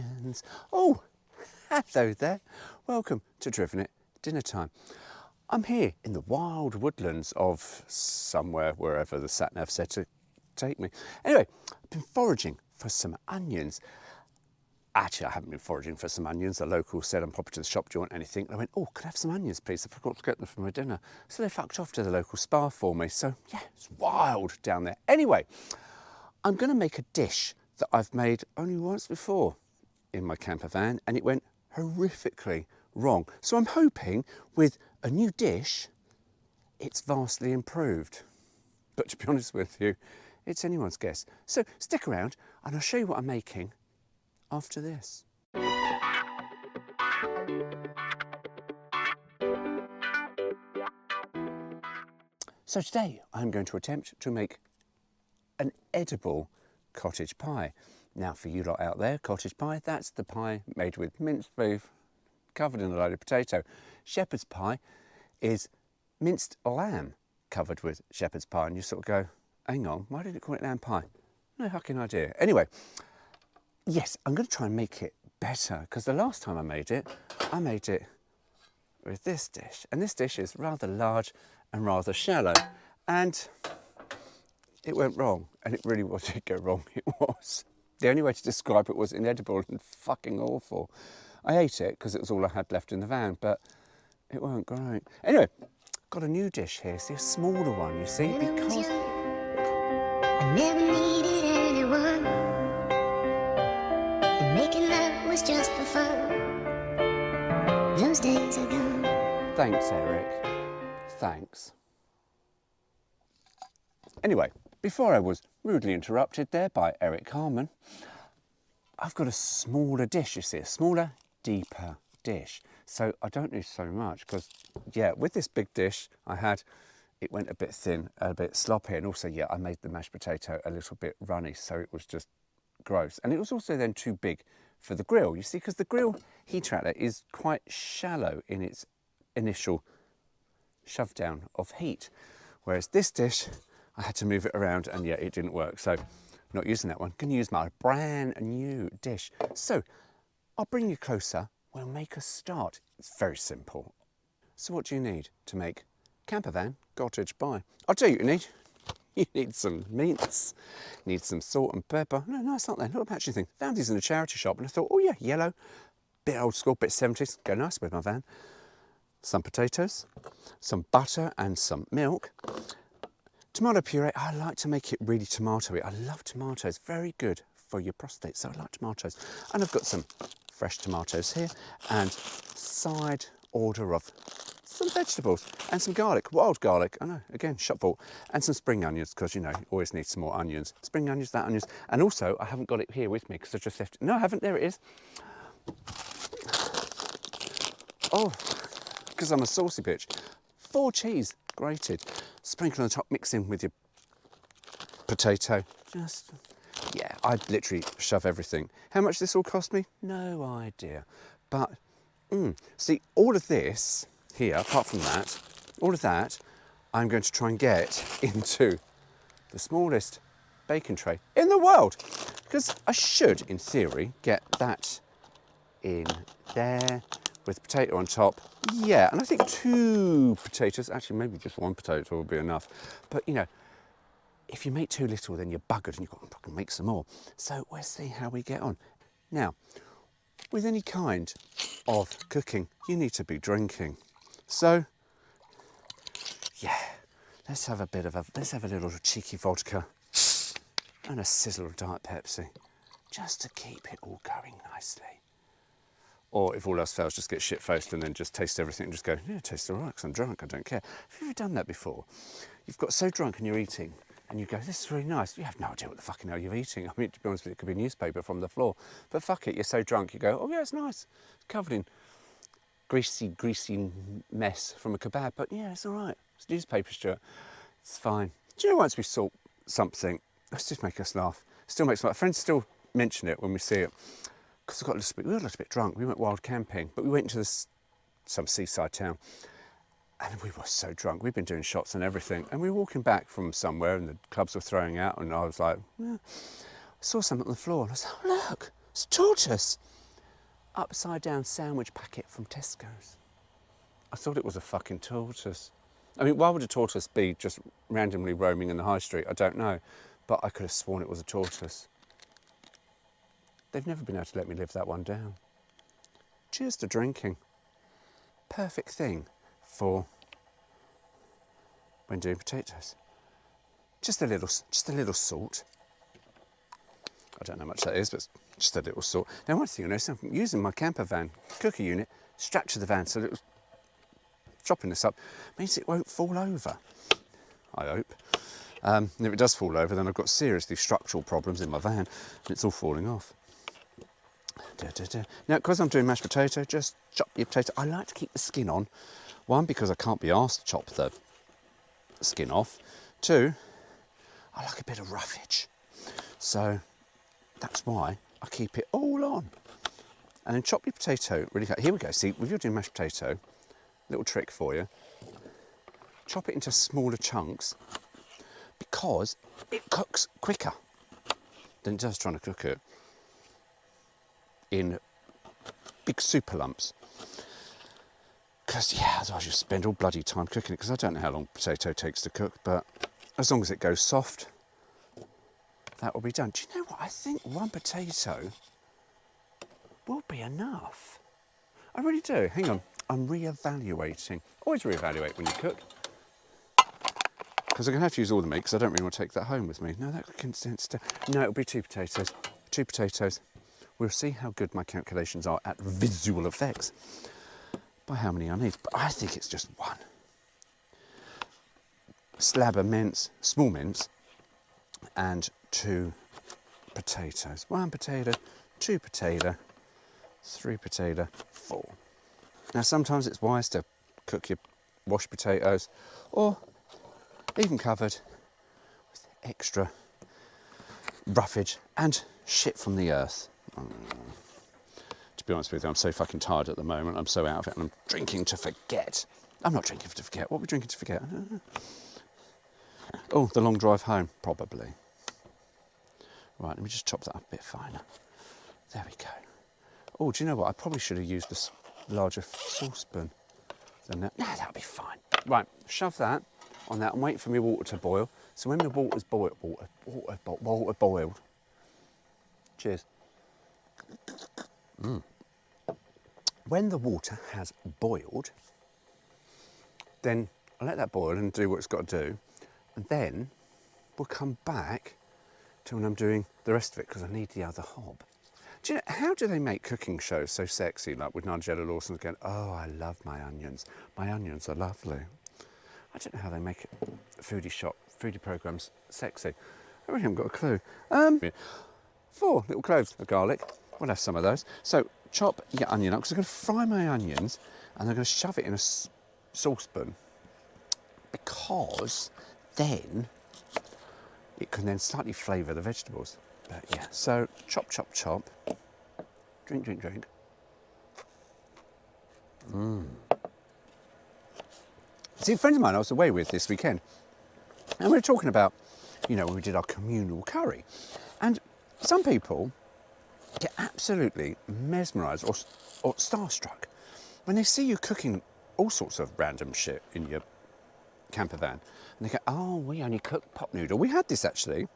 onions. Oh, hello there. Welcome to Driven It Dinner Time. I'm here in the wild woodlands of somewhere, wherever the sat-nav said to take me. Anyway, I've been foraging for some onions. Actually, I haven't been foraging for some onions. The local said, I'm popping to the shop, do you want anything? And I went, oh, could I have some onions, please? I forgot to get them for my dinner. So they fucked off to the local spa for me. So yeah, it's wild down there. Anyway, I'm going to make a dish that I've made only once before in my camper van, and it went horrifically wrong. So I'm hoping with a new dish, it's vastly improved. But to be honest with you, it's anyone's guess. So stick around and I'll show you what I'm making after this. So today I'm going to attempt to make an edible cottage pie. Now for you lot out there, cottage pie, that's the pie made with minced beef covered in a load of potato. Shepherd's pie is minced lamb covered with shepherd's pie, and you sort of go, hang on, why did it call it lamb pie? No fucking idea. Anyway, yes, I'm going to try and make it better, because the last time I made it with this dish, and this dish is rather large and rather shallow, and it went wrong, and it really did go wrong. It was. The only way to describe it was inedible and fucking awful. I ate it because it was all I had left in the van, but it weren't great. Anyway, got a new dish here. See, a smaller one, you see, because I never needed anyone, and making love was just for fun. Those days are gone. Thanks, Eric. Thanks. Anyway, before I was rudely interrupted there by Eric Harmon, I've got a smaller dish, you see, a smaller, deeper dish. So I don't need so much because, yeah, with this big dish I had, it went a bit thin, a bit sloppy, and also, yeah, I made the mashed potato a little bit runny, so it was just gross. And it was also then too big for the grill, you see, because the grill heat outlet is quite shallow in its initial shove down of heat. Whereas this dish, I had to move it around, and yeah, it didn't work. So not using that one, going to use my brand new dish. So I'll bring you closer. We'll make a start. It's very simple. So what do you need to make Campervan cottage pie? I'll tell you what you need. You need some mince, need some salt and pepper. No, it's not there. Not a patchy thing. Found these in a charity shop, and I thought, oh yeah, yellow, bit old school, bit 70s, go nice with my van. Some potatoes, some butter and some milk. Tomato puree, I like to make it really tomatoey. I love tomatoes, very good for your prostate, so I like tomatoes. And I've got some fresh tomatoes here, and side order of some vegetables and some garlic, wild garlic, I know, again, shop bought, and some spring onions, because you know, you always need some more onions. Spring onions, that onions, and also I haven't got it here with me because I just left it. No, I haven't, there it is. Oh, because I'm a saucy bitch. 4 cheese, grated. Sprinkle on the top, mix in with your potato. Just, yeah, I'd literally shove everything. How much this all cost me? No idea. But, see, all of this here, apart from that, all of that, I'm going to try and get into the smallest bacon tray in the world. Because I should, in theory, get that in there with potato on top. Yeah, and I think 2 potatoes, actually maybe just 1 potato will be enough. But you know, if you make too little, then you're buggered and you've got to fucking make some more. So we'll see how we get on. Now, with any kind of cooking, you need to be drinking. So, yeah, let's have a little cheeky vodka and a sizzle of Diet Pepsi, just to keep it all going nicely. Or if all else fails, just get shit-faced and then just taste everything and just go, yeah, it tastes all right because I'm drunk, I don't care. Have you ever done that before? You've got so drunk and you're eating and you go, this is really nice. You have no idea what the fucking hell you're eating. I mean, to be honest with you, it could be newspaper from the floor. But fuck it, you're so drunk, you go, oh yeah, it's nice. It's covered in greasy mess from a kebab, but yeah, it's all right. It's newspaper, Stuart. It's fine. Do you know, once we sort something, let's just make us laugh. Still makes my friends still mention it when we see it. Because we were a little bit drunk. We went wild camping, but we went into some seaside town, and we were so drunk. We'd been doing shots and everything, and we were walking back from somewhere, and the clubs were throwing out, and I was like, yeah. I saw something on the floor, and I was like, oh, look, it's a tortoise. upside down sandwich packet from Tesco's. I thought it was a fucking tortoise. I mean, why would a tortoise be just randomly roaming in the high street? I don't know. But I could have sworn it was a tortoise. They've never been able to let me live that one down. Cheers to drinking. Perfect thing for when doing potatoes. Just a little salt. I don't know how much that is, but it's just a little salt. Now, one thing you know, so I'm using my Campervan cooker unit strapped to the van, so that chopping this up means it won't fall over. I hope. And if it does fall over, then I've got seriously structural problems in my van, and it's all falling off. Now, because I'm doing mashed potato, just chop your potato. I like to keep the skin on. One, because I can't be asked to chop the skin off. Two, I like a bit of roughage. So that's why I keep it all on. And then chop your potato really cut. Here we go. See, if you're doing mashed potato, little trick for you. Chop it into smaller chunks because it cooks quicker than it does trying to cook it in big super lumps. Because, yeah, otherwise you spend all bloody time cooking it, because I don't know how long potato takes to cook, but as long as it goes soft, that will be done. Do you know what? I think one potato will be enough. I really do. Hang on. I'm re-evaluating. Always re-evaluate when you cook. Because I'm going to have to use all the meat, because I don't really want to take that home with me. No, that could condense down. No, it'll be 2 potatoes. 2 potatoes. We'll see how good my calculations are at visual effects by how many I need. But I think it's just 1. Slab of mince, small mince, and 2 potatoes. 1 potato, 2 potato, 3 potato, 4. Now, sometimes it's wise to cook your washed potatoes, or even covered with extra roughage and shit from the earth. To be honest with you, I'm so fucking tired at the moment. I'm so out of it, and I'm drinking to forget. I'm not drinking to forget. What are we drinking to forget? Oh, the long drive home, probably. Right, let me just chop that up a bit finer. There we go. Oh, do you know what? I probably should have used this larger saucepan than that. No, that'll be fine. Right, shove that on that and wait for my water to boil. So when the water's boiled, cheers. When the water has boiled, then I'll let that boil and do what it's got to do. And then we'll come back to when I'm doing the rest of it, because I need the other hob. Do you know, how do they make cooking shows so sexy, like with Nigella Lawson going, oh, I love my onions. My onions are lovely. I don't know how they make foodie programmes sexy. I really haven't got a clue. 4 little cloves of garlic. We'll have some of those. So chop your onion up, because I'm going to fry my onions and I'm going to shove it in a saucepan, because then it can then slightly flavour the vegetables. But yeah, so chop, chop, chop. Drink, drink, drink. See, a friend of mine I was away with this weekend, and we were talking about, you know, when we did our communal curry. And some people get absolutely mesmerised or starstruck when they see you cooking all sorts of random shit in your Campervan. And they go, oh, we only cook pot noodle. We had this actually,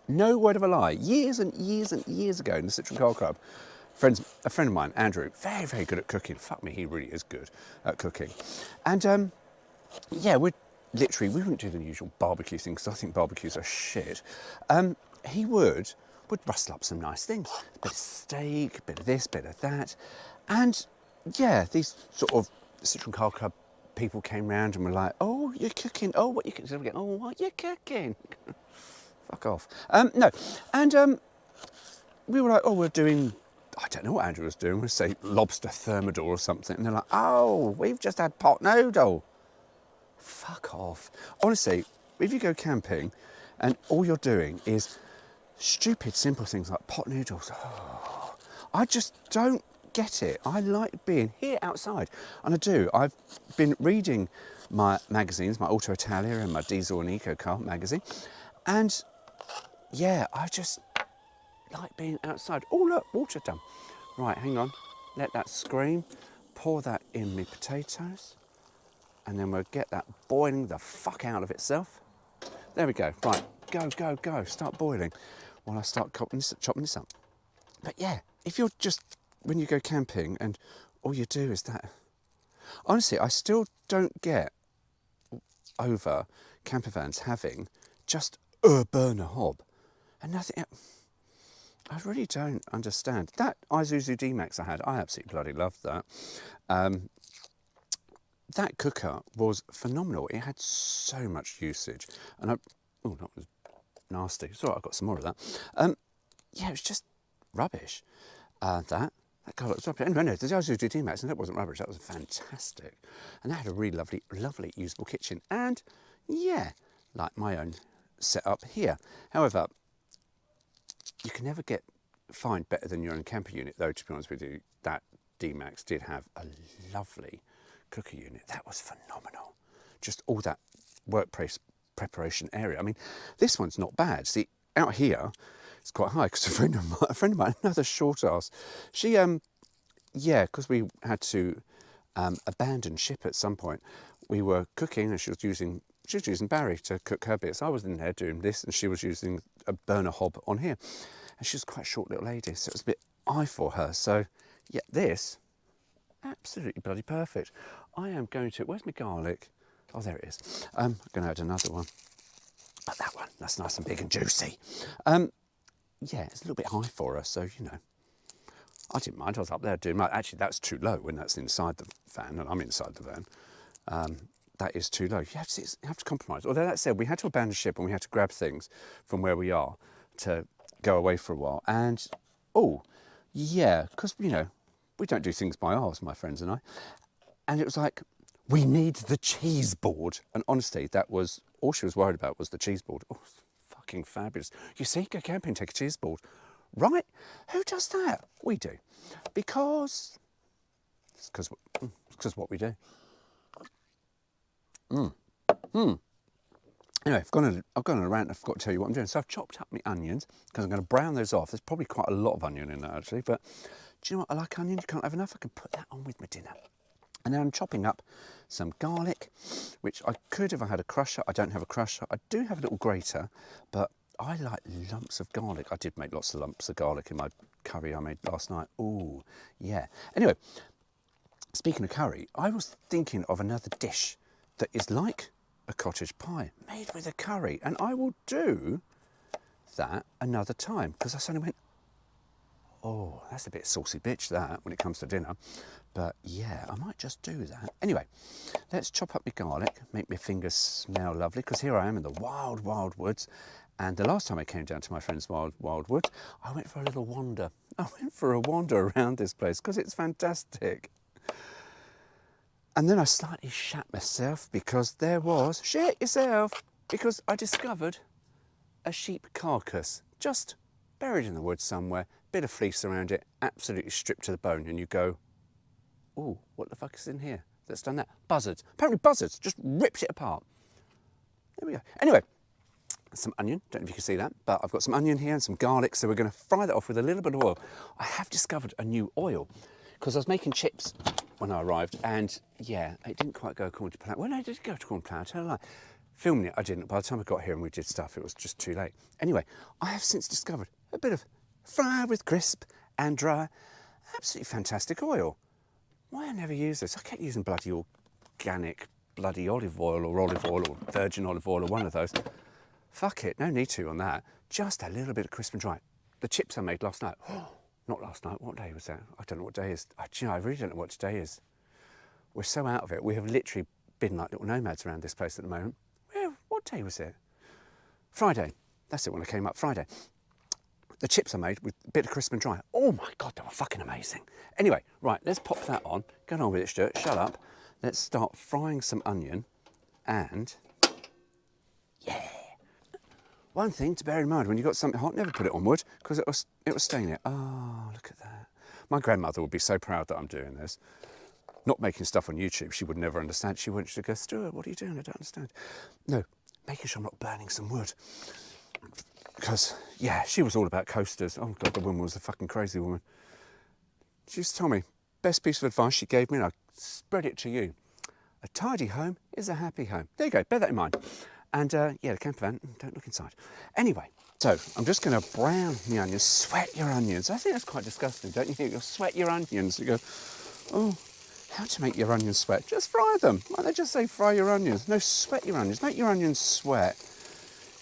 no word of a lie, years and years and years ago in the Citron Car Club. A friend of mine, Andrew, very, very good at cooking. Fuck me, he really is good at cooking. And yeah, we wouldn't do the usual barbecue thing, because I think barbecues are shit. He would rustle up some nice things. A bit of steak, a bit of this, a bit of that. And yeah, these sort of Citron Car Club people came round and were like, oh, you're cooking. Oh, what you cooking? So we go, oh, what you cooking? Fuck off. No. And we were like, oh, we're doing, I don't know what Andrew was doing. We'd say lobster thermidor or something. And they're like, oh, we've just had pot noodle. Fuck off. Honestly, if you go camping and all you're doing is stupid, simple things like pot noodles, oh, I just don't get it. I like being here outside, and I do. I've been reading my magazines, my Auto Italia and my Diesel and Eco Car magazine, and yeah, I just like being outside. Oh look, water done. Right, hang on. let that scream, pour that in my potatoes, and then we'll get that boiling the fuck out of itself. There we go. Right, go, go, go. Start boiling while I start chopping this up. But yeah, if you're just, when you go camping and all you do is that, honestly, I still don't get over campervans having just a burner hob and nothing else. I really don't understand. That Isuzu D-Max I had, I absolutely bloody loved that. That cooker was phenomenal. It had so much usage. And that was nasty. It's all right, I've got some more of that. Yeah, it was just rubbish. That garlic was rubbish. Anyway, no, the Isuzu D-Max, and that wasn't rubbish. That was fantastic. And that had a really lovely, lovely usable kitchen. And yeah, like my own setup here. However, you can never find better than your own camper unit, though, to be honest with you. That D-Max did have a lovely cooker unit. That was phenomenal. Just all that workplace preparation area. I mean, this one's not bad. See, out here, it's quite high because a friend of mine, another short ass, she, yeah, because we had to abandon ship at some point. We were cooking and she was using Barry to cook her bits. I was in there doing this and she was using a burner hob on here. And she was quite a short little lady, so it was a bit high for her. So, yeah, this, absolutely bloody perfect. I am going to, where's my garlic? Oh, there it is. I'm going to add another one. But that one, that's nice and big and juicy. Yeah, it's a little bit high for her, so, you know. I didn't mind, I was up there doing my, actually that's too low when that's inside the van, and I'm inside the van. That is too low. You have to compromise. Although that said, we had to abandon ship and we had to grab things from where we are to go away for a while. And, oh, yeah, because, you know, we don't do things by ours, my friends and I. And it was like, we need the cheese board. And honestly, that was, all she was worried about was the cheese board. Oh, fucking fabulous. You see, go camping, take a cheese board. Right? Who does that? We do. Because it's because what we do. Anyway, I've gone on a rant. I forgot to tell you what I'm doing. So I've chopped up my onions because I'm going to brown those off. There's probably quite a lot of onion in that actually, but do you know what? I like onion. You can't have enough. I can put that on with my dinner. And then I'm chopping up some garlic, which I could if I had a crusher. I don't have a crusher. I do have a little grater, but I like lumps of garlic. I did make lots of lumps of garlic in my curry I made last night. Ooh, yeah. Anyway, speaking of curry, I was thinking of another dish that is like a cottage pie made with a curry, and I will do that another time because I suddenly went, oh, that's a bit saucy bitch that when it comes to dinner. But yeah, I might just do that. Anyway, let's chop up my garlic, make my fingers smell lovely, because here I am in the wild, wild woods. And the last time I came down to my friend's wild, wild woods, I went for a little wander. I went for a wander around this place because it's fantastic. And then I slightly shat myself because there was, shit yourself, because I discovered a sheep carcass just buried in the woods somewhere, bit of fleece around it, absolutely stripped to the bone, and you go, oh, what the fuck is in here that's done that? Buzzards. Apparently buzzards just ripped it apart. There we go. Anyway, some onion, don't know if you can see that, but I've got some onion here and some garlic, so we're going to fry that off with a little bit of oil. I have discovered a new oil because I was making chips when I arrived, and yeah, it didn't quite go according to plan. Well, no, it did go according to plan, I tell a lie. Filming it, I didn't. By the time I got here and we did stuff, it was just too late. Anyway, I have since discovered a bit of fry with crisp and dry, absolutely fantastic oil. Why I never use this? I kept using bloody organic bloody olive oil or virgin olive oil or one of those. Fuck it, no need to on that. Just a little bit of crisp and dry. The chips I made last night. Oh, not last night, what day was that? I don't know what day it is. Do you know, I really don't know what today is. We're so out of it. We have literally been like little nomads around this place at the moment. Well, what day was it? Friday. That's it when I came up, Friday. The chips I made with a bit of crisp and dry. Oh my God, they were fucking amazing. Anyway, right, let's pop that on. Get on with it, Stuart, shut up. Let's start frying some onion and, yeah. One thing to bear in mind, when you've got something hot, never put it on wood because it will stain it. Oh, look at that. My grandmother would be so proud that I'm doing this. Not making stuff on YouTube, she would never understand. She'd go, Stuart, what are you doing? I don't understand. No, making sure I'm not burning some wood. Because, yeah, she was all about coasters. Oh, God, the woman was a fucking crazy woman. She used to tell me, best piece of advice she gave me, and I spread it to you. A tidy home is a happy home. There you go, bear that in mind. And yeah, the campervan, don't look inside. Anyway, so I'm just going to brown the onions, sweat your onions. I think that's quite disgusting, don't you? You'll sweat your onions. You go, oh, how to make your onions sweat? Just fry them. Why don't they just say fry your onions? No, sweat your onions. Make your onions sweat.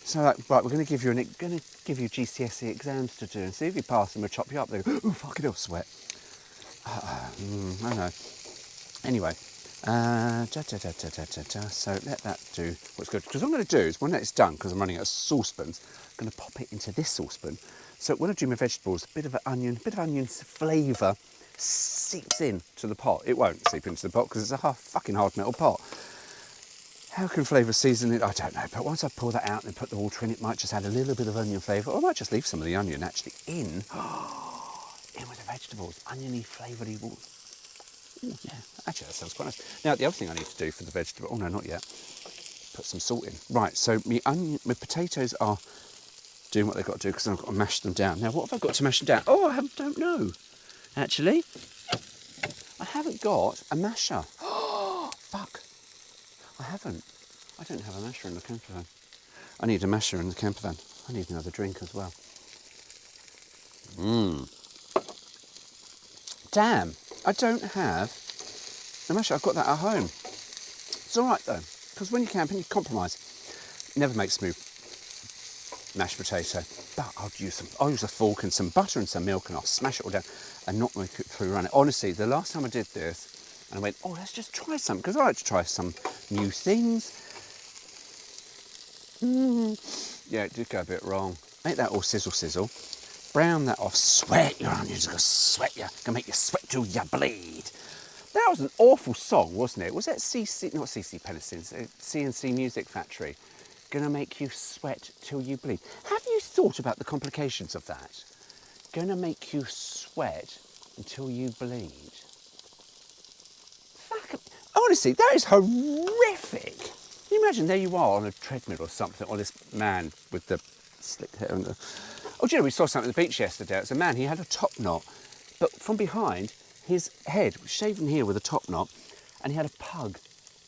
So, like, right, we're going to give you GCSE exams to do, and see if you pass them, we'll chop you up. They go, oh, fucking hell, sweat. I know. Anyway, so let that do what's good. Because what I'm going to do is, when that's done, because I'm running out of saucepans, I'm going to pop it into this saucepan. So when I do my vegetables, a bit of onion flavour seeps in to the pot. It won't seep into the pot because it's a fucking hard metal pot. How can flavour season it? I don't know. But once I pour that out and put the water in, it might just add a little bit of onion flavour, or I might just leave some of the onion actually in with the vegetables. Oniony, flavoury water. Ooh, yeah, actually that sounds quite nice. Now the other thing I need to do for the vegetable, oh no, not yet, put some salt in. Right, so my potatoes are doing what they've got to do because I've got to mash them down. Now what have I got to mash them down? Oh, I don't know. Actually, I haven't got a masher. Oh, fuck. I haven't. I don't have a masher in the campervan. I need a masher in the campervan. I need another drink as well. Damn, I don't have a masher. I've got that at home. It's all right though, because when you're camping, you compromise. Never make smooth mashed potato, but I'll use a fork and some butter and some milk, and I'll smash it all down and not make it through run it. Honestly, the last time I did this, and I went, oh, let's just try some, because I like to try some new things. Yeah, it did go a bit wrong. Make that all sizzle. Brown that off. Sweat your onions. Gonna sweat you. Gonna make you sweat till you bleed. That was an awful song, wasn't it? Was that not CC Peniston's, CNC Music Factory? Gonna make you sweat till you bleed. Have you thought about the complications of that? Gonna make you sweat until you bleed. Fuck. Honestly, that is horrific. Can you imagine, there you are on a treadmill or something, or this man with the slick hair and the... Oh, do you know, we saw something at the beach yesterday. It was a man, he had a top knot, but from behind, his head was shaven here with a top knot, and he had a pug.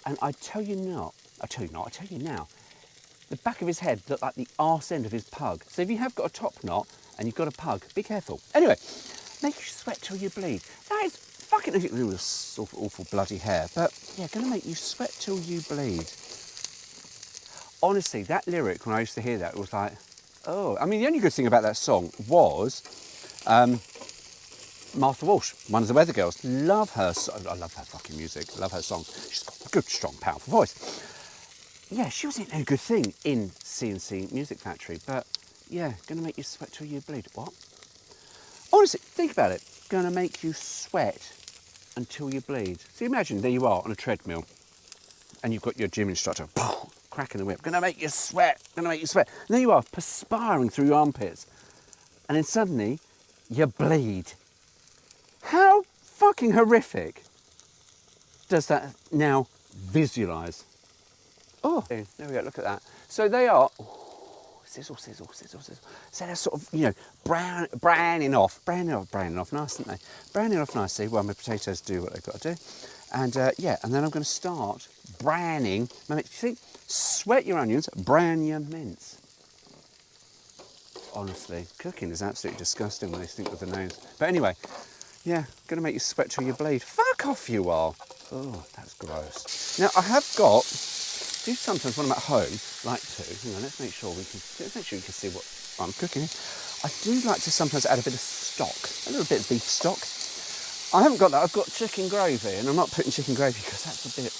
And I tell you now, the back of his head looked like the arse end of his pug. So if you have got a top knot and you've got a pug, be careful. Anyway, make you sweat till you bleed. That is fucking awful bloody hair, but yeah, gonna make you sweat till you bleed. Honestly, that lyric, when I used to hear that, it was like, oh. I mean, the only good thing about that song was Martha Walsh, one of the Weather Girls. Love her. I love her fucking music. Love her song. She's got a good, strong, powerful voice. Yeah, she wasn't a good thing in CNC Music Factory, but yeah, gonna make you sweat till you bleed. What? Honestly, think about it. Gonna make you sweat until you bleed. So imagine, there you are on a treadmill, and you've got your gym instructor, cracking the whip. Gonna make you sweat. Gonna make you sweat. And there you are, perspiring through your armpits, and then suddenly you bleed. How fucking horrific does that now visualise? Oh, there we go, look at that. So they are, sizzle. So they're sort of, you know, browning off nice, aren't they? Browning off nicely, well, my potatoes do what they've got to do. And yeah, and then I'm going to start browning, you see, sweat your onions, brown your mince. Honestly, cooking is absolutely disgusting when they think with the nose. But anyway, yeah, going to make you sweat till you bleed. Fuck off you are. Oh, that's gross. Now, I have got, do sometimes when I'm at home, like to, hang on, let's make sure you can see what I'm cooking. I do like to sometimes add a bit of stock, a little bit of beef stock. I haven't got that, I've got chicken gravy, and I'm not putting chicken gravy because that's a bit,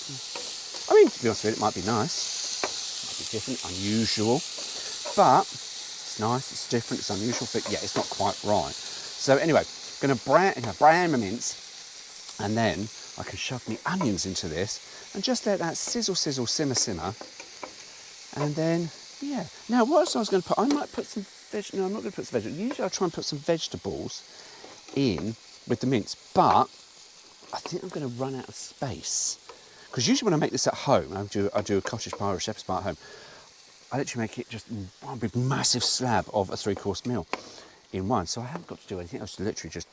I mean, to be honest with you, it might be nice, might be different, unusual, but it's nice, it's different, it's unusual, but yeah, it's not quite right. So anyway, going to brown my mince, and then I can shove my onions into this and just let that sizzle, simmer. And then, yeah. Now, what else I was going to put? I might put some no, I'm not going to put some vegetables. Usually I try and put some vegetables in with the mince, but I think I'm going to run out of space. Because usually when I make this at home, I do a cottage pie or a shepherd's pie at home, I literally make it just one big massive slab of a 3-course meal in one. So I haven't got to do anything else, to literally just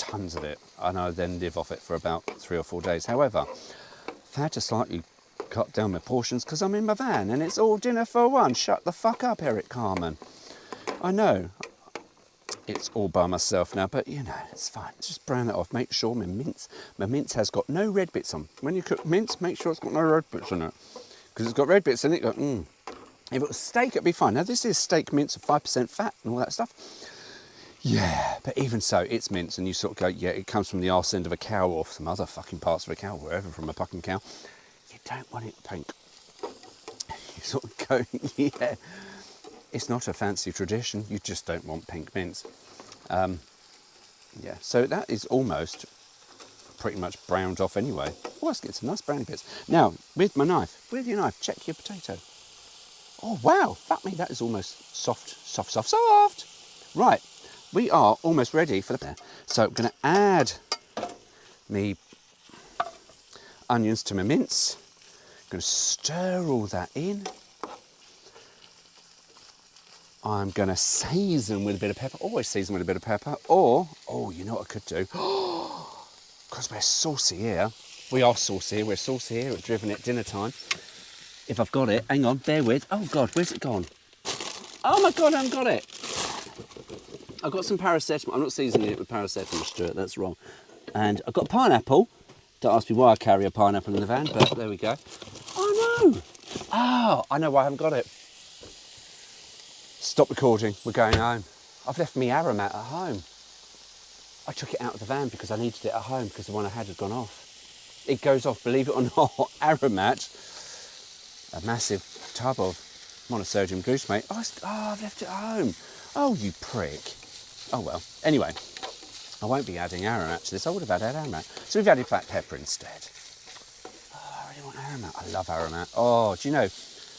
tons of it, and I then live off it for about 3 or 4 days. However, I've had to slightly cut down my portions because I'm in my van and it's all dinner for one. Shut the fuck up, Eric Carmen. I know it's all by myself now, but you know, it's fine. Just brown it off. Make sure my mince has got no red bits on. When you cook mince, make sure it's got no red bits on it. Because it's got red bits in it, you go, If it was steak, it'd be fine. Now, this is steak mince of 5% fat and all that stuff. Yeah, but even so, it's mince, and you sort of go, yeah, it comes from the arse end of a cow or some other fucking parts of a cow, wherever, from a fucking cow. You don't want it pink. You sort of go, yeah. It's not a fancy tradition. You just don't want pink mince. Yeah, so that is almost pretty much browned off anyway. Oh, let's get some nice browny bits. Now, with my knife, with your knife, check your potato. Oh, wow, fuck me, that is almost soft, soft, soft, soft. Right, we are almost ready for the... So I'm going to add me onions to my mince. I'm going to stir all that in. I'm going to season with a bit of pepper. Always season with a bit of pepper. Or, oh, you know what I could do? Because we're saucy here. We are saucy here. We're saucy here at Driven at dinner time. If I've got it, hang on, bear with. Oh, God, where's it gone? Oh, my God, I haven't got it. I've got some paracetamol. I'm not seasoning it with paracetamol, Stuart. That's wrong. And I've got pineapple. Don't ask me why I carry a pineapple in the van, but there we go. Oh, no. Oh, I know why I haven't got it. Stop recording, we're going home. I've left me aromat at home. I took it out of the van because I needed it at home because the one I had gone off. It goes off, believe it or not, aromat, a massive tub of monosodium glutamate. Oh, I've left it at home. Oh, you prick. Oh well, anyway, I won't be adding aromat to this. I would have added aromat. So we've added black pepper instead. Oh, I really want aromat. I love aromat. Oh, do you know,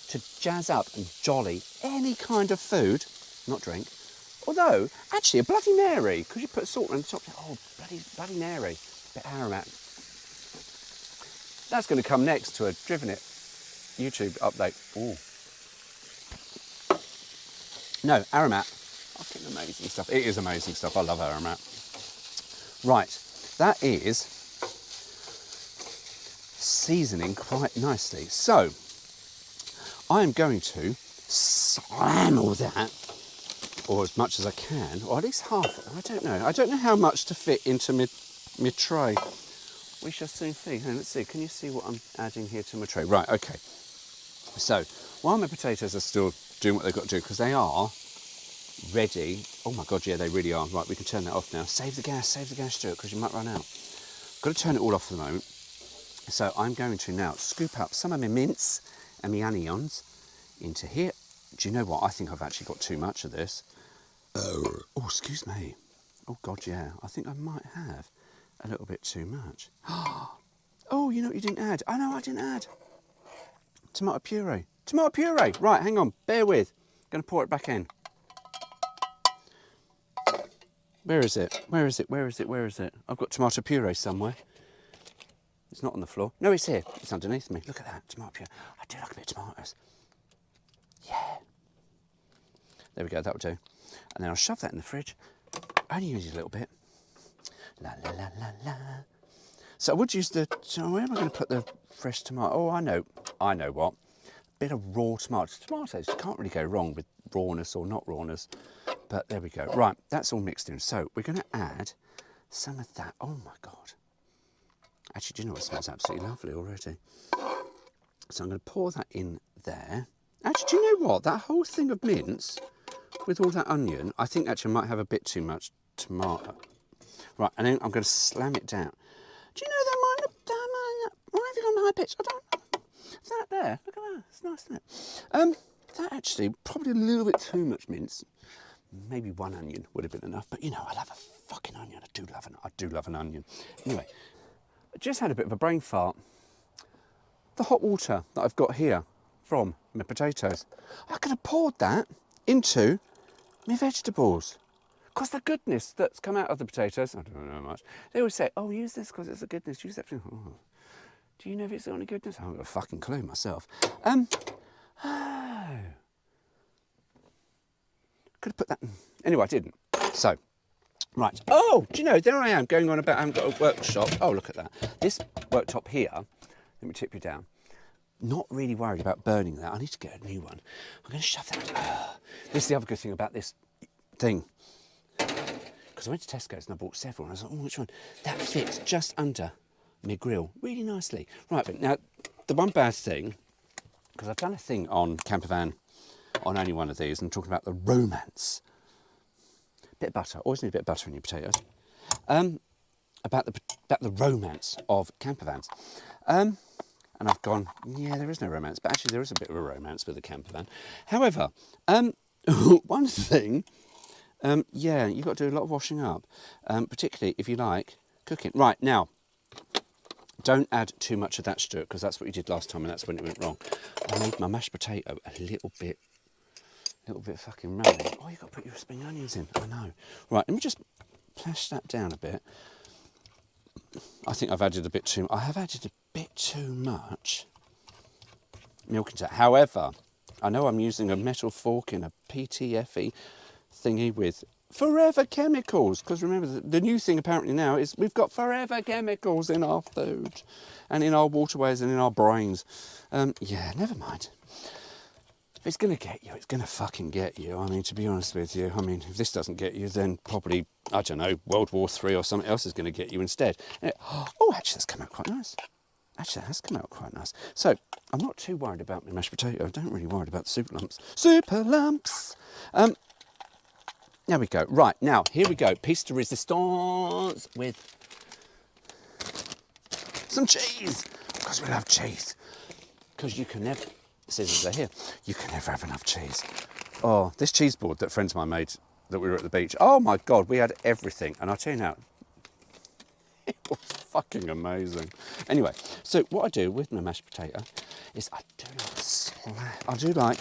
to jazz up and jolly any kind of food, not drink, although, actually, a Bloody Mary, because you put salt on the top, oh, bloody Mary, bit of aromat. That's going to come next to a Driven It YouTube update. Ooh. No, aromat, fucking amazing stuff. It is amazing stuff, I love aromat. Right, that is seasoning quite nicely. So, I am going to slam all that, or as much as I can, or at least half. I don't know. I don't know how much to fit into my tray. We shall soon see. Hey, let's see. Can you see what I'm adding here to my tray? Right, okay. So, while my potatoes are still doing what they've got to do, because they are ready. Oh my God, yeah, they really are. Right, we can turn that off now. Save the gas, Stuart, because you might run out. Got to turn it all off for the moment. So I'm going to now scoop up some of my mince and my onions into here. Do you know what? I think I've actually got too much of this. Oh, excuse me. Oh, God, yeah. I think I might have a little bit too much. Oh, you know what you didn't add? Oh, no, I didn't add. Tomato puree. Tomato puree. Right, hang on. Bear with. Going to pour it back in. Where is it? Where is it? Where is it? Where is it? I've got tomato puree somewhere. It's not on the floor. No, it's here. It's underneath me. Look at that. Tomato puree. I do like a bit of tomatoes. Yeah. There we go. That'll do. And then I'll shove that in the fridge. Only use a little bit. La, la, la, la, la. So I would use the... So where am I going to put the fresh tomato? Oh, I know what. A bit of raw tomatoes. Tomatoes, you can't really go wrong with rawness or not rawness. But there we go. Right, that's all mixed in. So we're going to add some of that. Oh, my God. Actually, do you know what? It smells absolutely lovely already. So I'm going to pour that in there. Actually, do you know what? That whole thing of mince with all that onion, I think actually I might have a bit too much tomato. Right, and then I'm going to slam it down. Do you know that might have gone high pitch? I don't know. Is that there? Look at that. It's nice, isn't it? That actually, probably a little bit too much mince. Maybe one onion would have been enough, but you know, I love a fucking onion. I do love an onion. Anyway, I just had a bit of a brain fart. The hot water that I've got here from my potatoes, I could have poured that into my vegetables. Because the goodness that's come out of the potatoes, I don't know much. They always say, oh, use this because it's the goodness. Use that for... Oh. Do you know if it's got any goodness? I haven't got a fucking clue myself. Oh. Could have put that in. Anyway, I didn't. So, Right. Oh, do you know, there I am going on about I haven't got a workshop. Oh, look at that. This worktop here, let me tip you down. Not really worried about burning that. I need to get a new one. I'm going to shove that. This is the other good thing about this thing. Because I went to Tesco's and I bought several. And I was like, oh, which one? That fits just under my grill really nicely. Right, but now, the one bad thing, because I've done a thing on Campervan on only one of these, and talking about the romance. Bit of butter. Always need a bit of butter in your potatoes. About the romance of campervans. And I've gone, yeah, there is no romance, but actually there is a bit of a romance with the campervan. However, one thing, yeah, you've got to do a lot of washing up, particularly if you like cooking. Right, now, don't add too much of that, Stuart, because that's what you did last time and that's when it went wrong. I made my mashed potato a little bit fucking runny. Oh, you've got to put your spring onions in, I know. Right, let me just plash that down a bit. I think I've added a bit too, I have added a bit too much milk into it. However, I know I'm using a metal fork in a PTFE thingy with forever chemicals, because remember the new thing apparently now is we've got forever chemicals in our food and in our waterways and in our brains. Yeah, never mind. If it's going to get you, it's going to fucking get you. I mean, to be honest with you, I mean, if this doesn't get you, then probably, I don't know, World War III or something else is going to get you instead. Oh, actually, that's come out quite nice. Actually, that has come out quite nice. So, I'm not too worried about my mashed potato. I don't really worry about the super lumps. Super lumps! There we go. Right, now, here we go. Piece de resistance with some cheese. Because we love cheese. Because you can never... Scissors are here. You can never have enough cheese. Oh, this cheese board that friends of mine made that we were at the beach. Oh my God, we had everything. And I'll tell you now, it was fucking amazing. Anyway, so what I do with my mashed potato is I do like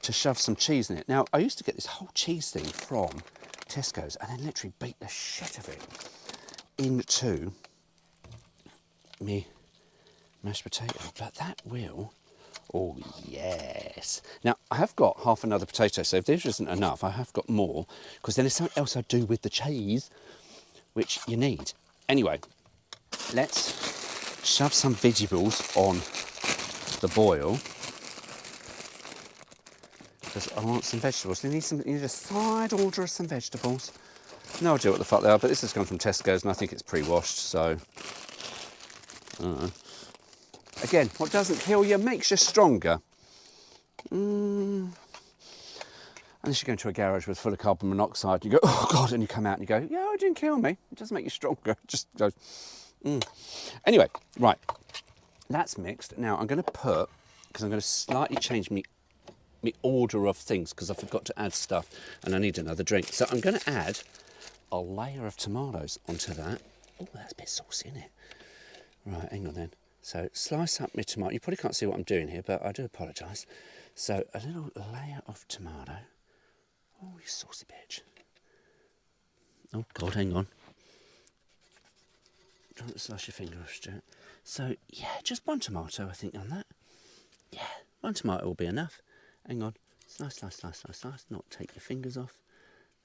to shove some cheese in it. Now, I used to get this whole cheese thing from Tesco's and then literally beat the shit of it into me mashed potato. But that will... Oh, yes. Now, I have got half another potato, so if this isn't enough, I have got more, because then there's something else I do with the cheese, which you need. Anyway, let's shove some vegetables on the boil, because I want some vegetables. You need a side order of some vegetables. No idea what the fuck they are, but this has come from Tesco's, and I think it's pre-washed, so... I don't know. Again, what doesn't kill you makes you stronger. Unless you go into a garage with full of carbon monoxide, you go, oh God, and you come out and you go, yeah, it didn't kill me. It doesn't make you stronger. It just goes, Anyway, right, that's mixed. Now I'm going to put, because I'm going to slightly change me order of things, because I forgot to add stuff and I need another drink. So I'm going to add a layer of tomatoes onto that. Oh, that's a bit saucy, isn't it? Right, hang on then. So slice up my tomato. You probably can't see what I'm doing here, but I do apologise. So a little layer of tomato. Oh, you saucy bitch. Oh God, hang on. Don't slice your finger off, Stuart. So yeah, just one tomato, I think, on that. Yeah, one tomato will be enough. Hang on. Slice, slice, slice, slice, slice. Not take your fingers off.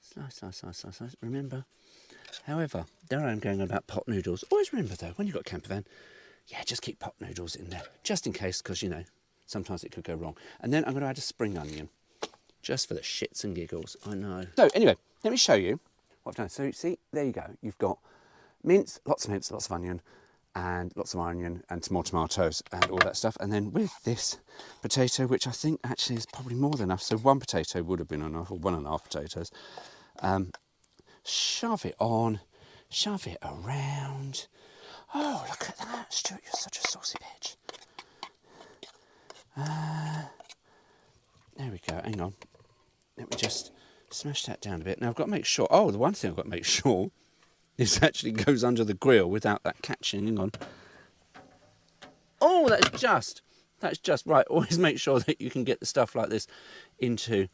Slice, slice, slice, slice, slice. Remember. However, there I am going on about pot noodles. Always remember though, when you've got Campervan, yeah, just keep pot noodles in there, just in case, because, you know, sometimes it could go wrong. And then I'm going to add a spring onion, just for the shits and giggles, I know. So, anyway, let me show you what I've done. So, see, there you go. You've got mince, lots of onion, and lots of onion, and some more tomatoes, and all that stuff. And then with this potato, which I think actually is probably more than enough, so one potato would have been enough, or 1.5 potatoes, shove it on, shove it around. Oh, look at that, Stuart, you're such a saucy bitch. There we go, hang on. Let me just smash that down a bit. Now I've got to make sure, oh, the one thing I've got to make sure is actually goes under the grill without that catching, hang on. Oh, that's just, right, always make sure that you can get the stuff like this into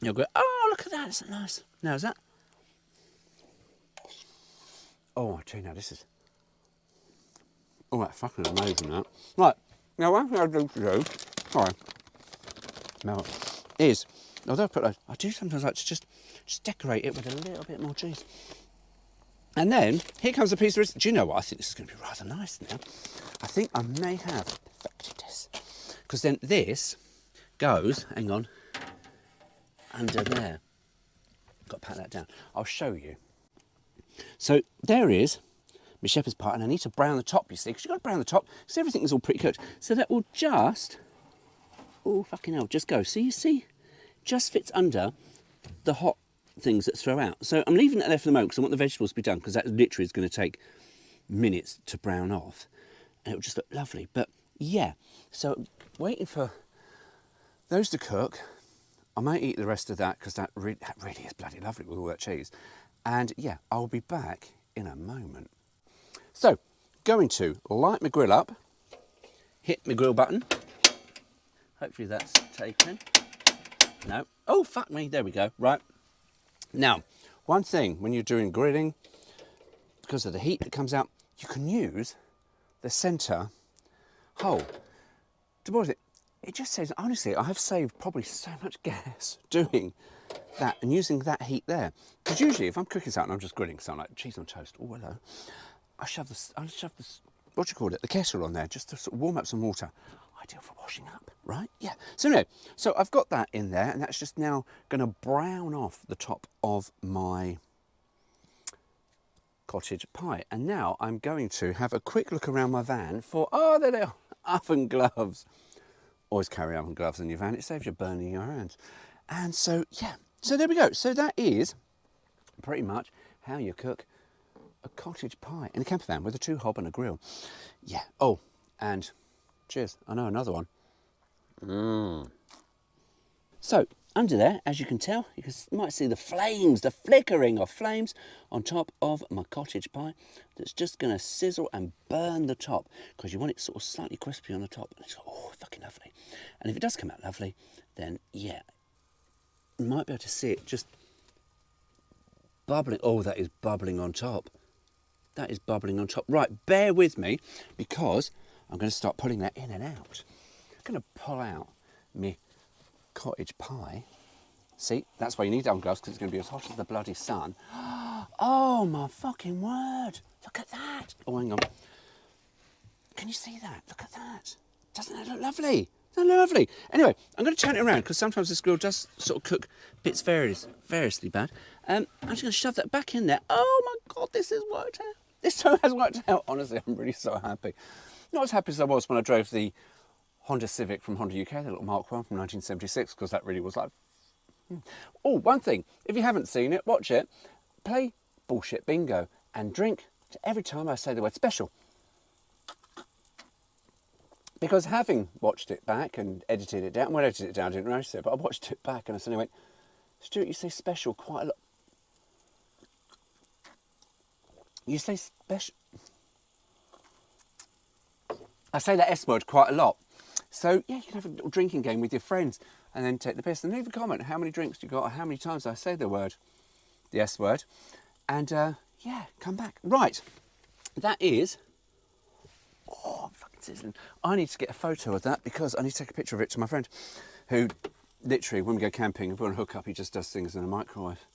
your grill. Oh, look at that, isn't that nice? Now, is that? Oh, I tell you now, this is... Oh, that's fucking amazing, that. Right, now one thing I do sorry, now, is, although I do sometimes like to just just decorate it with a little bit more cheese. And then, here comes a piece of... Do you know what? I think this is going to be rather nice now. I think I may have perfected this. Because then this goes, hang on, under there. Got to pat that down. I'll show you. So there is my shepherd's pie, and I need to brown the top, you see, because you've got to brown the top, because everything is all pretty cooked. So that will just, oh fucking hell, just go. See, you see? Just fits under the hot things that throw out. So I'm leaving it there for the moment because I want the vegetables to be done, because that literally is going to take minutes to brown off, and it will just look lovely. But yeah, so waiting for those to cook. I might eat the rest of that because that really is bloody lovely with all that cheese. And yeah, I'll be back in a moment. So, going to light my grill up, hit my grill button. Hopefully that's taken. No. Oh, fuck me. There we go. Right. Now, one thing when you're doing grilling, because of the heat that comes out, you can use the centre hole to boil it. It just says, honestly, I have saved probably so much gas doing that and using that heat there. Because usually if I'm cooking something, I'm just grilling something like cheese on toast. Oh, hello. I shove this, what do you call it, the kettle on there just to sort of warm up some water. Ideal for washing up, right? Yeah. So anyway, so I've got that in there, and that's just now going to brown off the top of my cottage pie. And now I'm going to have a quick look around my van for, oh, there they are, oven gloves. Always carry oven gloves in your van. It saves you burning your hands. And so, yeah. So there we go. So that is pretty much how you cook a cottage pie in a camper van with a 2-hob and a grill. Yeah. Oh, and cheers. I know another one. So under there, as you can tell, you might see the flames, the flickering of flames on top of my cottage pie. That's just going to sizzle and burn the top because you want it sort of slightly crispy on the top. And it's fucking lovely. And if it does come out lovely, then yeah, you might be able to see it just bubbling. Oh, that is bubbling on top. That is bubbling on top. Right, bear with me because I'm going to start pulling that in and out. I'm going to pull out my cottage pie. See, that's why you need oven gloves, because it's going to be as hot as the bloody sun. Oh my fucking word. Look at that. Oh, hang on. Can you see that? Look at that. Doesn't that look lovely? Doesn't that look lovely? Anyway, I'm going to turn it around because sometimes this grill does sort of cook bits variously bad. I'm just going to shove that back in there. Oh my God, this has worked out. This so has worked out. Honestly, I'm really so happy. Not as happy as I was when I drove the Honda Civic from Honda UK, the little Mark 1 from 1976, because that really was like... Oh, one thing, if you haven't seen it, watch it. Play bullshit bingo and drink every time I say the word special. Because having watched it back and edited it down, well, I edited it down, I didn't notice it, but I watched it back and I suddenly went, Stuart, you say special quite a lot. You say special... I say that S word quite a lot. So, yeah, you can have a little drinking game with your friends and then take the piss and leave a comment. How many drinks you got or how many times I say the word, the S word. And, yeah, come back. Right, that is... Oh, I'm fucking sizzling. I need to get a photo of that because I need to take a picture of it to my friend who literally, when we go camping, if we're on a hookup, he just does things in a microwave.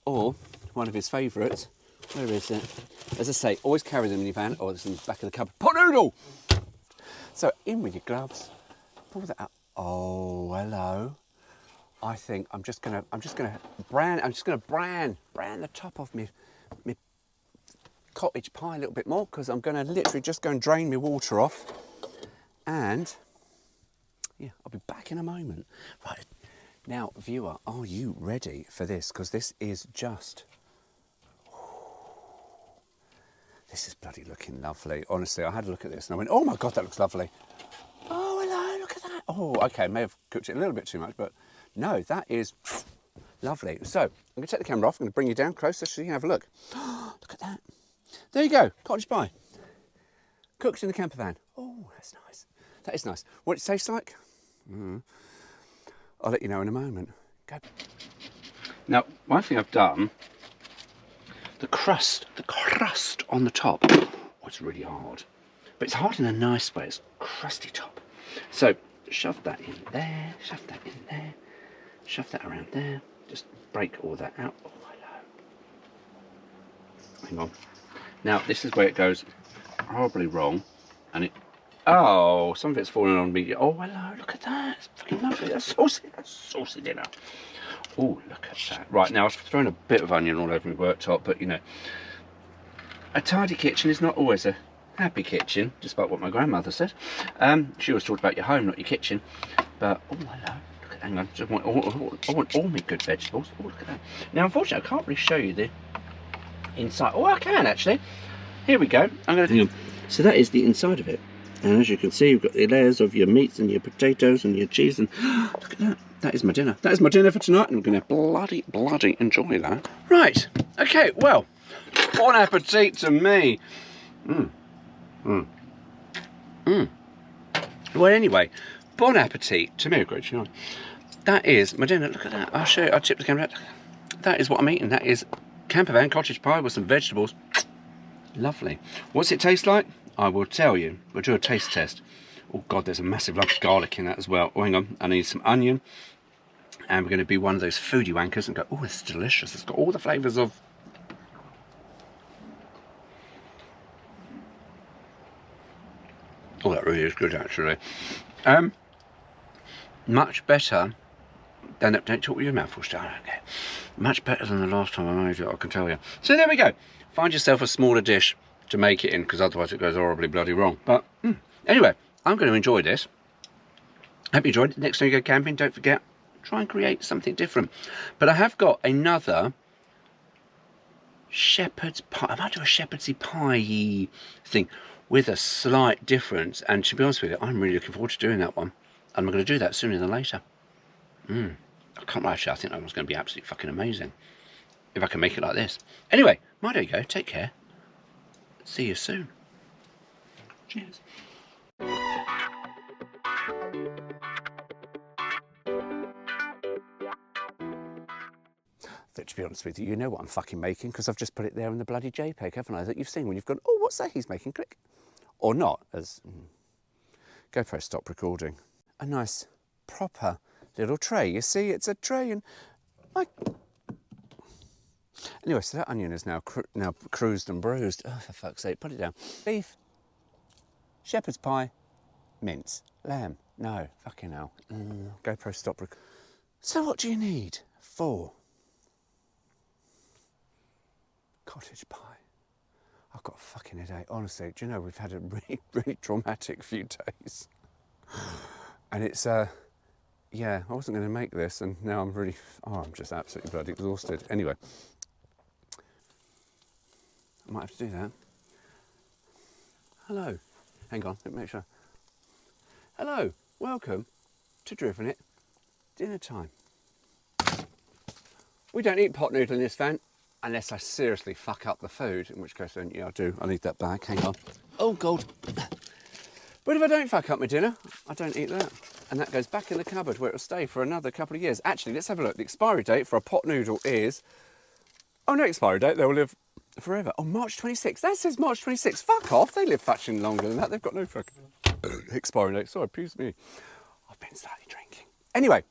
Or, one of his favourites, where is it? As I say, always carry them in your van or it's in the back of the cupboard. Pot noodle! So in with your gloves, pull that up. Oh, hello. I think I'm just gonna brown the top of me cottage pie a little bit more because I'm gonna literally just go and drain my water off. And yeah, I'll be back in a moment. Right, now viewer, are you ready for this? Because this is just... This is bloody looking lovely. Honestly, I had a look at this and I went, oh my God, that looks lovely. Oh, hello, look at that. Oh, okay, may have cooked it a little bit too much, but no, that is lovely. So, I'm going to take the camera off. I'm going to bring you down closer so you can have a look. Look at that. There you go, cottage pie. Cooked in the camper van. Oh, that's nice. That is nice. What it tastes like? I'll let you know in a moment. Go. Now, one thing I've done, the crust on the top, oh, it's really hard. But it's hard in a nice way, it's crusty top. So, shove that in there, shove that in there, shove that around there. just break all that out. Oh, hello. Hang on. Now, this is where it goes horribly wrong. And it... Oh, some of it's falling on me. Oh, hello, look at that. It's fucking lovely. That's saucy dinner. Oh, look at that. Right, now I've thrown a bit of onion all over my worktop, but you know, a tidy kitchen is not always a happy kitchen, despite what my grandmother said. She always talked about your home, not your kitchen. But, oh, hello. Look at, hang on. I want all my good vegetables. Oh, look at that. Now, unfortunately, I can't really show you the inside. Oh, I can, actually. Here we go. I'm going to... Hang on. So that is the inside of it. And as you can see, you've got the layers of your meats and your potatoes and your cheese. And look at that. That is my dinner. That is my dinner for tonight. And I'm going to bloody enjoy that. Right. Okay, well, bon appetit to me. Well, anyway, bon appetit to me, great. That is my dinner. Look at that. I'll show you. I'll tip the camera. That is what I'm eating. That is Campervan cottage pie with some vegetables. Lovely. What's it taste like? I will tell you. We'll do a taste test. Oh God, there's a massive lump of garlic in that as well. Oh, hang on. I need some onion. And we're going to be one of those foodie wankers and go, oh, it's delicious. It's got all the flavours of... Oh, that really is good, actually. Much better than... Don't talk with your mouth full, okay. Much better than the last time I made it, I can tell you. So there we go. Find yourself a smaller dish to make it in, because otherwise it goes horribly bloody wrong. But anyway, I'm going to enjoy this. Hope you enjoyed it. Next time you go camping, don't forget, try and create something different. But I have got another shepherd's pie. I might do a shepherd's pie thing with a slight difference. And to be honest with you, I'm really looking forward to doing that one. And I'm going to do that sooner than later. I can't actually, I think that one's going to be absolutely fucking amazing. If I can make it like this. Anyway, my day go. Take care. See you soon. Cheers. But to be honest with you, you know what I'm fucking making, because I've just put it there in the bloody JPEG, haven't I? That you've seen when you've gone, oh, what's that he's making? Click. Or not, as GoPro stop recording. A nice, proper little tray. You see, it's a tray, and anyway, so that onion is now cruised and bruised. Oh, for fuck's sake, put it down. Beef, shepherd's pie, mince, lamb. No, fucking hell. GoPro stop recording. So what do you need for cottage pie? I've got a fucking headache. Honestly, do you know, we've had a really, really traumatic few days. And it's, yeah, I wasn't going to make this, and now I'm really, I'm just absolutely bloody exhausted. Anyway, I might have to do that. Hello. Hang on, let me make sure. Hello, welcome to Driven It dinner time. We don't eat pot noodle in this van unless I seriously fuck up the food, in which case then, yeah, I do. I need that back, hang on. Oh, God. But if I don't fuck up my dinner, I don't eat that. And that goes back in the cupboard where it'll stay for another couple of years. Actually, let's have a look. The expiry date for a pot noodle is... Oh, no expiry date. They will live forever. Oh, March 26th. That says March 26th. Fuck off. They live fucking longer than that. They've got no fucking expiry date. Sorry, excuse me. I've been slightly drinking. Anyway,